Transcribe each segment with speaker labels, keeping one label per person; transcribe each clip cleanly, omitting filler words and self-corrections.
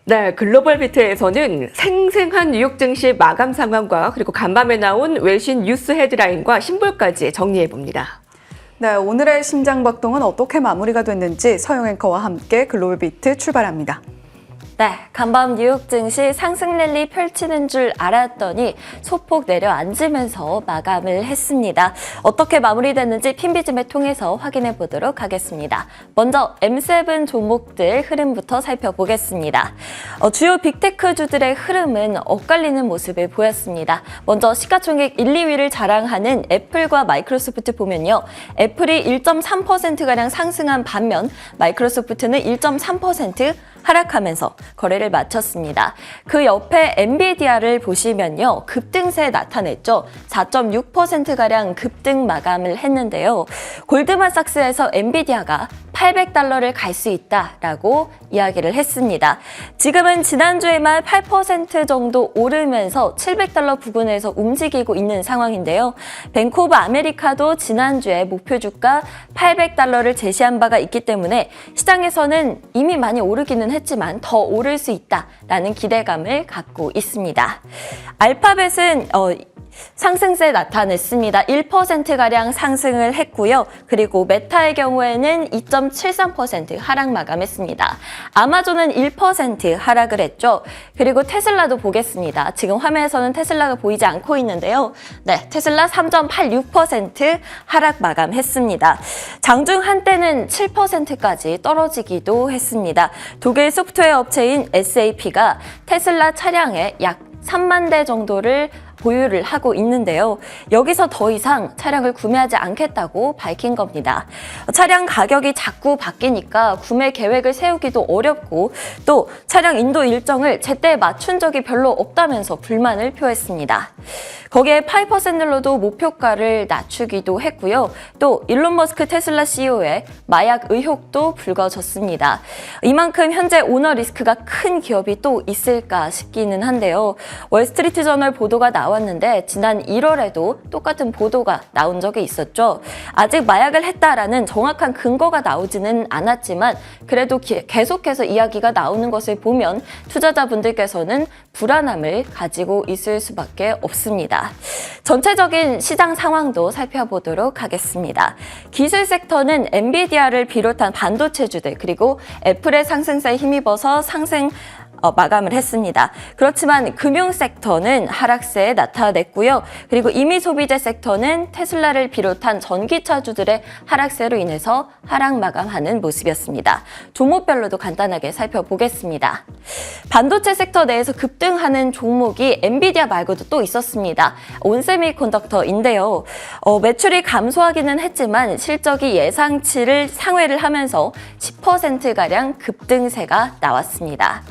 Speaker 1: 네, 글로벌 비트에서는 생생한 뉴욕 증시 마감 상황과 그리고 간밤에 나온 외신 뉴스 헤드라인과 신볼까지 정리해봅니다.
Speaker 2: 네, 오늘의 심장박동은 어떻게 마무리가 됐는지 서영 앵커와 함께 글로벌 비트 출발합니다.
Speaker 3: 네, 간밤 뉴욕 증시 상승 랠리 펼치는 줄 알았더니 소폭 내려앉으면서 마감을 했습니다. 어떻게 마무리됐는지 핀비즘을 통해서 확인해 보도록 하겠습니다. 먼저 M7 종목들 흐름부터 살펴보겠습니다. 주요 빅테크주들의 흐름은 엇갈리는 모습을 보였습니다. 먼저 시가총액 1, 2위를 자랑하는 애플과 마이크로소프트 보면요. 애플이 1.3%가량 상승한 반면 마이크로소프트는 1.3% 하락하면서 거래를 마쳤습니다. 그 옆에 엔비디아를 보시면요. 급등세 나타냈죠. 4.6%가량 급등 마감을 했는데요. 골드만삭스에서 엔비디아가 $800를 갈 수 있다라고 이야기를 했습니다. 지금은 지난주에만 8% 정도 오르면서 $700 부근에서 움직이고 있는 상황인데요. 뱅크 오브 아메리카도 지난주에 목표 주가 $800를 제시한 바가 있기 때문에 시장에서는 이미 많이 오르기는 했지만 더 오를 수 있다라는 기대감을 갖고 있습니다. 알파벳은 상승세 나타냈습니다. 1%가량 상승을 했고요. 그리고 메타의 경우에는 2.73% 하락 마감했습니다. 아마존은 1% 하락을 했죠. 그리고 테슬라도 보겠습니다. 지금 화면에서는 테슬라가 보이지 않고 있는데요. 네, 테슬라 3.86% 하락 마감했습니다. 장중 한때는 7%까지 떨어지기도 했습니다. 독일 소프트웨어 업체인 SAP가 테슬라 차량의 약 3만 대 정도를 보유를 하고 있는데요. 여기서 더 이상 차량을 구매하지 않겠다고 밝힌 겁니다. 차량 가격이 자꾸 바뀌니까 구매 계획을 세우기도 어렵고 또 차량 인도 일정을 제때 맞춘 적이 별로 없다면서 불만을 표했습니다. 거기에 파이퍼샌들러도 목표가를 낮추기도 했고요. 또 일론 머스크 테슬라 CEO의 마약 의혹도 불거졌습니다. 이만큼 현재 오너 리스크가 큰 기업이 또 있을까 싶기는 한데요. 월스트리트 저널 보도가 나왔는데 지난 1월에도 똑같은 보도가 나온 적이 있었죠. 아직 마약을 했다라는 정확한 근거가 나오지는 않았지만 그래도 계속해서 이야기가 나오는 것을 보면 투자자분들께서는 불안함을 가지고 있을 수밖에 없습니다. 전체적인 시장 상황도 살펴보도록 하겠습니다. 기술 섹터는 엔비디아를 비롯한 반도체주들 그리고 애플의 상승세에 힘입어서 마감을 했습니다. 그렇지만 금융 섹터는 하락세에 나타냈고요. 그리고 임의 소비재 섹터는 테슬라를 비롯한 전기차주들의 하락세로 인해서 하락 마감하는 모습이었습니다. 종목별로도 간단하게 살펴보겠습니다. 반도체 섹터 내에서 급등하는 종목이 엔비디아 말고도 또 있었습니다. 온세미컨덕터인데요. 매출이 감소하기는 했지만 실적이 예상치를 상회를 하면서 10%가량 급등세가 나왔습니다.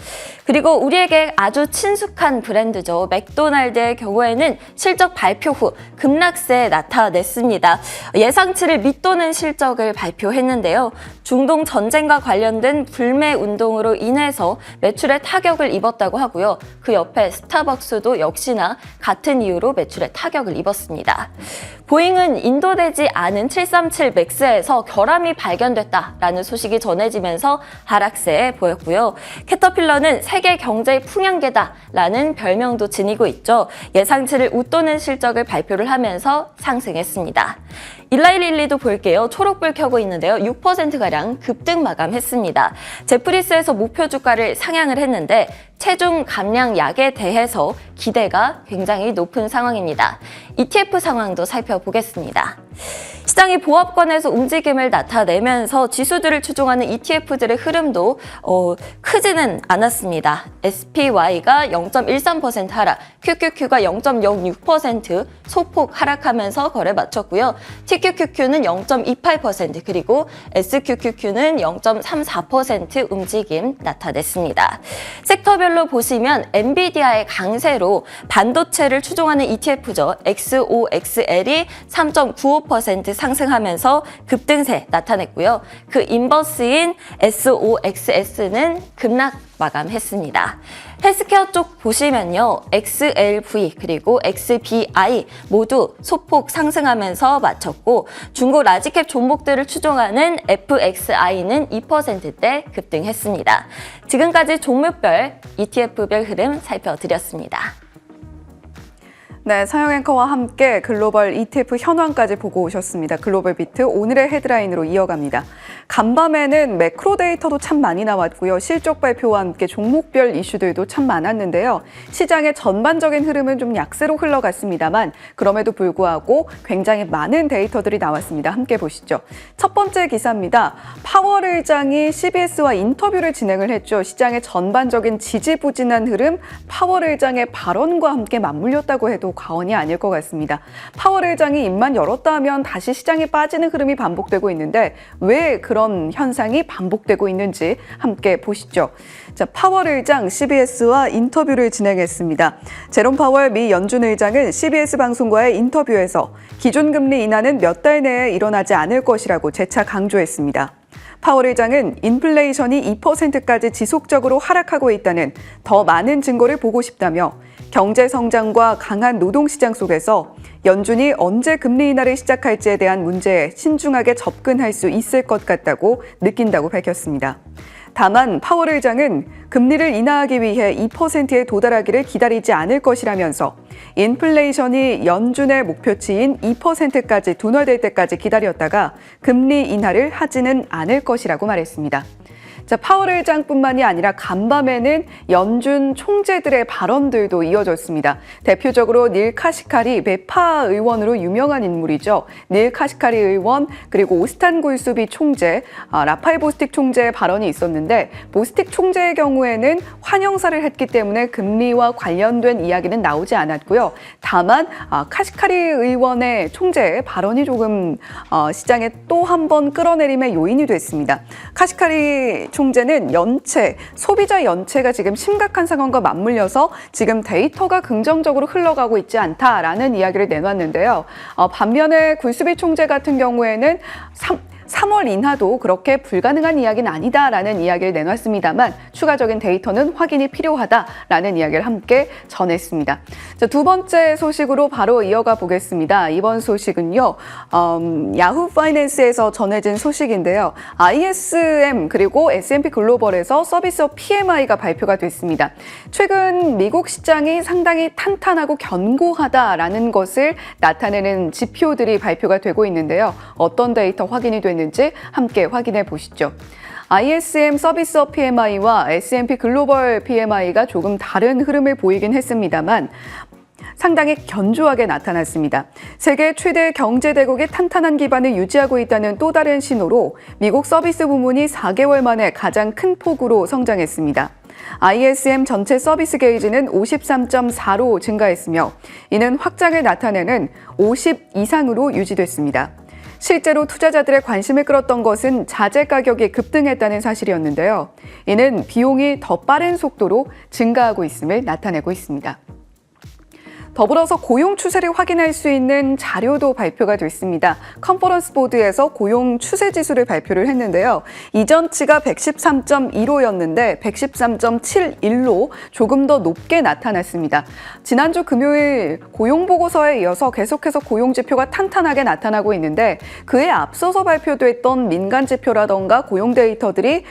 Speaker 3: 그리고 우리에게 아주 친숙한 브랜드죠. 맥도날드의 경우에는 실적 발표 후 급락세 나타냈습니다. 예상치를 밑도는 실적을 발표했는데요. 중동 전쟁과 관련된 불매 운동으로 인해서 매출에 타격을 입었다고 하고요. 그 옆에 스타벅스도 역시나 같은 이유로 매출에 타격을 입었습니다. 보잉은 인도되지 않은 737 맥스에서 결함이 발견됐다라는 소식이 전해지면서 하락세에 보였고요. 캐터필러는 세계 경제의 풍향계다라는 별명도 지니고 있죠. 예상치를 웃도는 실적을 발표를 하면서 상승했습니다. 일라이릴리도 볼게요. 초록불 켜고 있는데요. 6%가량 급등 마감했습니다. 제프리스에서 목표 주가를 상향을 했는데 체중 감량 약에 대해서 기대가 굉장히 높은 상황입니다. ETF 상황도 살펴보겠습니다. 시장이 보합권에서 움직임을 나타내면서 지수들을 추종하는 ETF들의 흐름도 크지는 않았습니다. SPY가 0.13% 하락, QQQ가 0.06% 소폭 하락하면서 거래 마쳤고요. TQQQ는 0.28% 그리고 SQQQ는 0.34% 움직임 나타냈습니다. 섹터별로 보시면 엔비디아의 강세로 반도체를 추종하는 ETF죠. XOXL이 3.95% 상승하면서 급등세 나타냈고요. 그 인버스인 SOXS는 급락 마감했습니다. 헬스케어 쪽 보시면요. XLV 그리고 XBI 모두 소폭 상승하면서 마쳤고 중고 라지캡 종목들을 추종하는 FXI는 2%대 급등했습니다. 지금까지 종목별 ETF별 흐름 살펴드렸습니다.
Speaker 2: 네, 서영 앵커와 함께 글로벌 ETF 현황까지 보고 오셨습니다. 글로벌 비트 오늘의 헤드라인으로 이어갑니다. 간밤에는 매크로 데이터도 참 많이 나왔고요. 실적 발표와 함께 종목별 이슈들도 참 많았는데요. 시장의 전반적인 흐름은 좀 약세로 흘러갔습니다만 그럼에도 불구하고 굉장히 많은 데이터들이 나왔습니다. 함께 보시죠. 첫 번째 기사입니다. 파월 의장이 CBS와 인터뷰를 진행을 했죠. 시장의 전반적인 지지부진한 흐름, 파월 의장의 발언과 함께 맞물렸다고 해도 과언이 아닐 것 같습니다. 파월 의장이 입만 열었다 하면 다시 시장이 빠지는 흐름이 반복되고 있는데 왜 그런 현상이 반복되고 있는지 함께 보시죠. 자, 파월 의장 CBS와 인터뷰를 진행했습니다. 제롬 파월 미 연준 의장은 CBS 방송과의 인터뷰에서 기준금리 인하는 몇 달 내에 일어나지 않을 것이라고 재차 강조했습니다. 파월 의장은 인플레이션이 2%까지 지속적으로 하락하고 있다는 더 많은 증거를 보고 싶다며 경제 성장과 강한 노동시장 속에서 연준이 언제 금리 인하를 시작할지에 대한 문제에 신중하게 접근할 수 있을 것 같다고 느낀다고 밝혔습니다. 다만 파월 의장은 금리를 인하하기 위해 2%에 도달하기를 기다리지 않을 것이라면서 인플레이션이 연준의 목표치인 2%까지 둔화될 때까지 기다렸다가 금리 인하를 하지는 않을 것이라고 말했습니다. 자, 파월 의장뿐만이 아니라 간밤에는 연준 총재들의 발언들도 이어졌습니다. 대표적으로 닐 카시카리 매파 의원으로 유명한 인물이죠. 닐 카시카리 의원 그리고 오스탄 골수비 총재, 라파엘 보스틱 총재의 발언이 있었는데 보스틱 총재의 경우에는 환영사를 했기 때문에 금리와 관련된 이야기는 나오지 않았고요. 다만 카시카리 의원의 총재의 발언이 조금 시장에 또 한 번 끌어내림의 요인이 됐습니다. 카시카리 총재는 소비자 연체가 지금 심각한 상황과 맞물려서 지금 데이터가 긍정적으로 흘러가고 있지 않다라는 이야기를 내놨는데요. 반면에 굴수비 총재 같은 경우에는 3월 인하도 그렇게 불가능한 이야기는 아니다라는 이야기를 내놨습니다만 추가적인 데이터는 확인이 필요하다라는 이야기를 함께 전했습니다. 자, 두 번째 소식으로 바로 이어가 보겠습니다. 이번 소식은요. 야후 파이낸스에서 전해진 소식인데요. ISM 그리고 S&P 글로벌에서 서비스업 PMI가 발표가 됐습니다. 최근 미국 시장이 상당히 탄탄하고 견고하다라는 것을 나타내는 지표들이 발표가 되고 있는데요. 어떤 데이터 확인이 됐는지 함께 확인해 보시죠. ISM 서비스업 PMI와 S&P 글로벌 PMI가 조금 다른 흐름을 보이긴 했습니다만 상당히 견조하게 나타났습니다. 세계 최대 경제대국이 탄탄한 기반을 유지하고 있다는 또 다른 신호로 미국 서비스 부문이 4개월 만에 가장 큰 폭으로 성장했습니다. ISM 전체 서비스 게이지는 53.4로 증가했으며 이는 확장을 나타내는 50 이상으로 유지됐습니다. 실제로 투자자들의 관심을 끌었던 것은 자재 가격이 급등했다는 사실이었는데요. 이는 비용이 더 빠른 속도로 증가하고 있음을 나타내고 있습니다. 더불어서 고용 추세를 확인할 수 있는 자료도 발표가 됐습니다. 컨퍼런스 보드에서 고용 추세 지수를 발표를 했는데요. 이전치가 113.15였는데 113.71로 조금 더 높게 나타났습니다. 지난주 금요일 고용 보고서에 이어서 계속해서 고용 지표가 탄탄하게 나타나고 있는데 그에 앞서서 발표됐던 민간 지표라던가 고용 데이터들이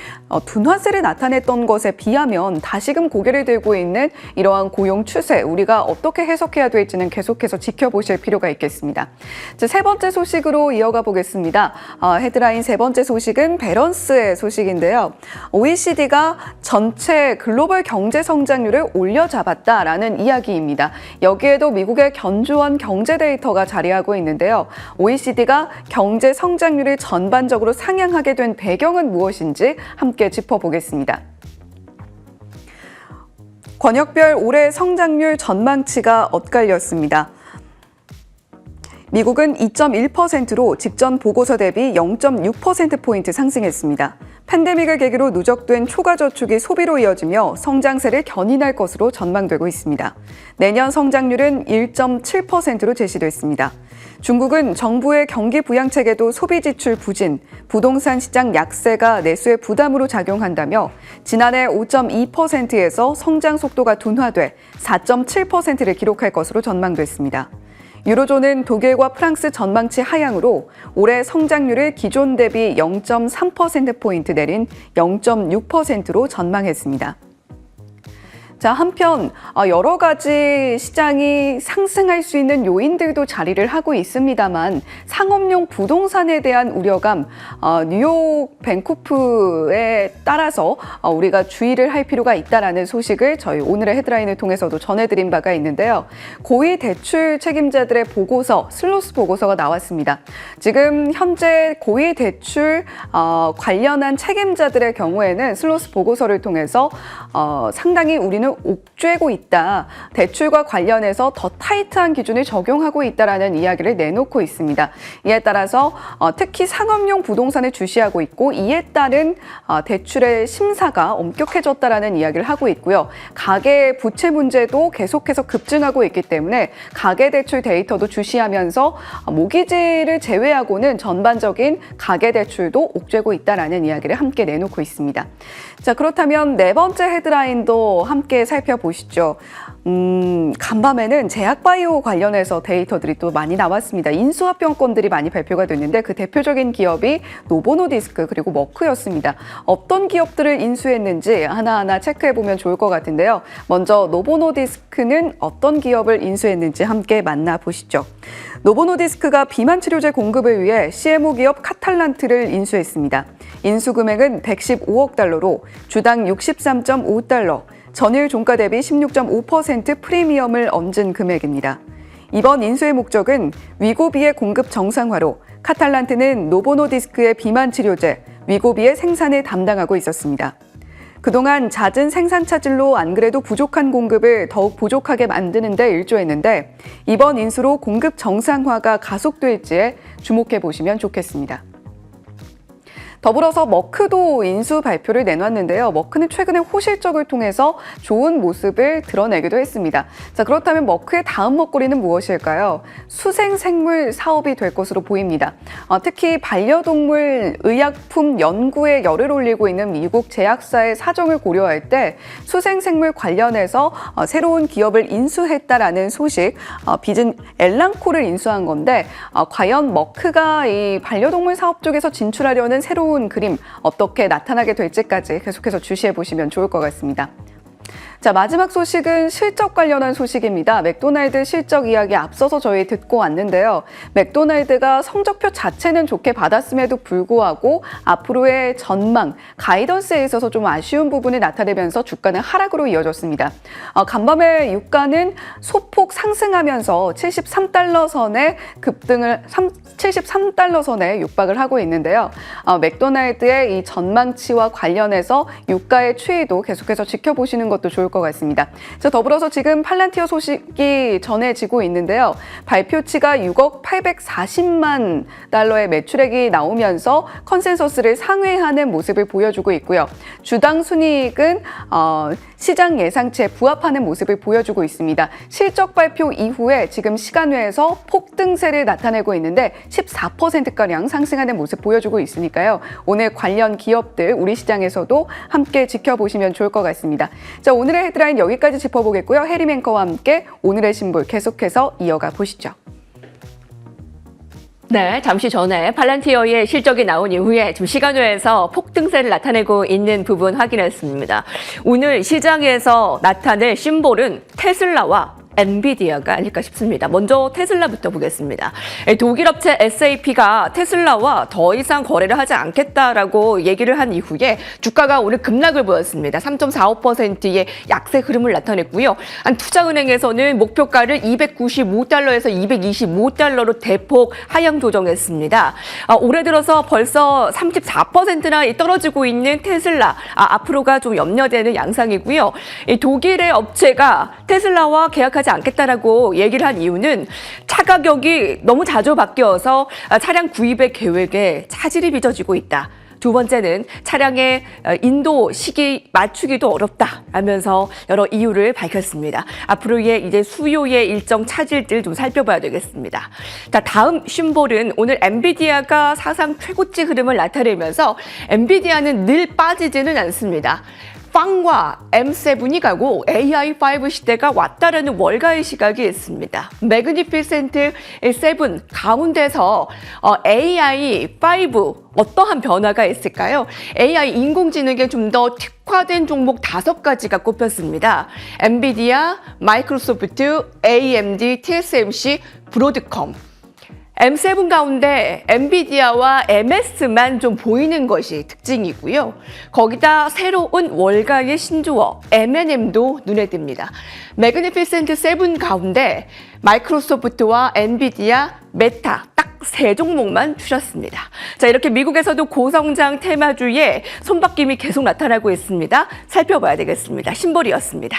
Speaker 2: 둔화세를 나타냈던 것에 비하면 다시금 고개를 들고 있는 이러한 고용 추세 우리가 어떻게 해석해야 될지는 계속해서 지켜보실 필요가 있겠습니다. 세 번째 소식으로 이어가 보겠습니다. 헤드라인 세 번째 소식은 밸런스의 소식인데요. OECD가 전체 글로벌 경제 성장률을 올려잡았다라는 이야기입니다. 여기에도 미국의 견조한 경제 데이터가 자리하고 있는데요. OECD가 경제 성장률을 전반적으로 상향하게 된 배경은 무엇인지 함께 짚어보겠습니다. 권역별 올해 성장률 전망치가 엇갈렸습니다. 미국은 2.1%로 직전 보고서 대비 0.6%포인트 상승했습니다. 팬데믹을 계기로 누적된 초과 저축이 소비로 이어지며 성장세를 견인할 것으로 전망되고 있습니다. 내년 성장률은 1.7%로 제시됐습니다. 중국은 정부의 경기 부양책에도 소비 지출 부진, 부동산 시장 약세가 내수의 부담으로 작용한다며 지난해 5.2%에서 성장 속도가 둔화돼 4.7%를 기록할 것으로 전망됐습니다. 유로존은 독일과 프랑스 전망치 하향으로 올해 성장률을 기존 대비 0.3%포인트 내린 0.6%로 전망했습니다. 자, 한편 여러 가지 시장이 상승할 수 있는 요인들도 자리를 하고 있습니다만 상업용 부동산에 대한 우려감, 뉴욕 밴쿠프에 따라서 우리가 주의를 할 필요가 있다라는 소식을 저희 오늘의 헤드라인을 통해서도 전해드린 바가 있는데요. 고위 대출 책임자들의 보고서, 슬로스 보고서가 나왔습니다. 지금 현재 고위 대출 관련한 책임자들의 경우에는 슬로스 보고서를 통해서 상당히 우리는 옥죄고 있다. 대출과 관련해서 더 타이트한 기준을 적용하고 있다라는 이야기를 내놓고 있습니다. 이에 따라서 특히 상업용 부동산을 주시하고 있고 이에 따른 대출의 심사가 엄격해졌다라는 이야기를 하고 있고요. 가계 부채 문제도 계속해서 급증하고 있기 때문에 가계대출 데이터도 주시하면서 모기지를 제외하고는 전반적인 가계대출도 옥죄고 있다라는 이야기를 함께 내놓고 있습니다. 자, 그렇다면 네 번째 헤드라인도 함께 살펴보시죠. 간밤에는 제약바이오 관련해서 데이터들이 또 많이 나왔습니다. 인수합병권들이 많이 발표가 됐는데 그 대표적인 기업이 노보노디스크 그리고 머크였습니다. 어떤 기업들을 인수했는지 하나하나 체크해보면 좋을 것 같은데요. 먼저 노보노디스크는 어떤 기업을 인수했는지 함께 만나보시죠. 노보노디스크가 비만 치료제 공급을 위해 CMO 기업 카탈란트를 인수했습니다. 인수 금액은 115억 달러로 주당 63.5달러, 전일 종가 대비 16.5% 프리미엄을 얹은 금액입니다. 이번 인수의 목적은 위고비의 공급 정상화로 카탈란트는 노보노디스크의 비만 치료제 위고비의 생산을 담당하고 있었습니다. 그동안 잦은 생산 차질로 안 그래도 부족한 공급을 더욱 부족하게 만드는 데 일조했는데 이번 인수로 공급 정상화가 가속될지에 주목해 보시면 좋겠습니다. 더불어서 머크도 인수 발표를 내놨는데요. 머크는 최근에 호실적을 통해서 좋은 모습을 드러내기도 했습니다. 자, 그렇다면 머크의 다음 먹거리는 무엇일까요? 수생생물 사업이 될 것으로 보입니다. 특히 반려동물 의약품 연구에 열을 올리고 있는 미국 제약사의 사정을 고려할 때 수생생물 관련해서 새로운 기업을 인수했다라는 소식, 빚은 엘랑코를 인수한 건데 과연 머크가 이 반려동물 사업 쪽에서 진출하려는 새로운 그림 어떻게 나타나게 될지까지 계속해서 주시해 보시면 좋을 것 같습니다. 자, 마지막 소식은 실적 관련한 소식입니다. 맥도날드 실적 이야기 앞서서 저희 듣고 왔는데요. 맥도날드가 성적표 자체는 좋게 받았음에도 불구하고 앞으로의 전망, 가이던스에 있어서 좀 아쉬운 부분이 나타내면서 주가는 하락으로 이어졌습니다. 간밤에 유가는 소폭 상승하면서 73달러 선에 급등을 73달러 선에 육박을 하고 있는데요. 맥도날드의 이 전망치와 관련해서 유가의 추이도 계속해서 지켜보시는 것도 좋을 것 같습니다. 자, 더불어서 지금 팔란티어 소식이 전해지고 있는데요. 발표치가 6억 840만 달러의 매출액이 나오면서 컨센서스를 상회하는 모습을 보여주고 있고요. 주당 순이익은 시장 예상치에 부합하는 모습을 보여주고 있습니다. 실적 발표 이후에 지금 시간외에서 폭등세를 나타내고 있는데 14%가량 상승하는 모습 보여주고 있으니까요. 오늘 관련 기업들 우리 시장에서도 함께 지켜보시면 좋을 것 같습니다. 자, 오늘의 헤드라인 여기까지 짚어보겠고요. 해리 앵커와 함께 오늘의 신볼 계속해서 이어가 보시죠.
Speaker 1: 네, 잠시 전에 팔란티어의 실적이 나온 이후에 지금 시간외에서 폭등세를 나타내고 있는 부분 확인했습니다. 오늘 시장에서 나타낼 심볼은 테슬라와 엔비디아가 아닐까 싶습니다. 먼저 테슬라부터 보겠습니다. 독일 업체 SAP가 테슬라와 더 이상 거래를 하지 않겠다라고 얘기를 한 이후에 주가가 오늘 급락을 보였습니다. 3.45%의 약세 흐름을 나타냈고요. 투자은행에서는 목표가를 295달러에서 225달러로 대폭 하향 조정했습니다. 올해 들어서 벌써 34%나 떨어지고 있는 테슬라, 앞으로가 좀 염려되는 양상이고요. 독일의 업체가 테슬라와 계약한 선택하지 않겠다라고 얘기를 한 이유는 차 가격이 너무 자주 바뀌어서 차량 구입의 계획에 차질이 빚어지고 있다. 두 번째는 차량의 인도 시기 맞추기도 어렵다 하면서 여러 이유를 밝혔습니다. 앞으로의 이제 수요의 일정 차질들 좀 살펴봐야 되겠습니다. 자, 다음 심볼은 오늘 엔비디아가 사상 최고치 흐름을 나타내면서 엔비디아는 늘 빠지지는 않습니다. 빵과 M7이 가고 AI5 시대가 왔다라는 월가의 시각이 있습니다. 매그니피센트 7 가운데서 AI5 어떠한 변화가 있을까요? AI 인공지능에 좀 더 특화된 종목 5가지가 꼽혔습니다. 엔비디아, 마이크로소프트, AMD, TSMC, 브로드컴. M7 가운데 엔비디아와 MS만 좀 보이는 것이 특징이고요. 거기다 새로운 월가의 신조어 M&M도 눈에 띕니다. 매그니피센트 7 가운데 마이크로소프트와 엔비디아, 메타 딱 3종목만 추셨습니다. 자, 이렇게 미국에서도 고성장 테마주에 손바뀜이 계속 나타나고 있습니다. 살펴봐야 되겠습니다. 신볼이었습니다.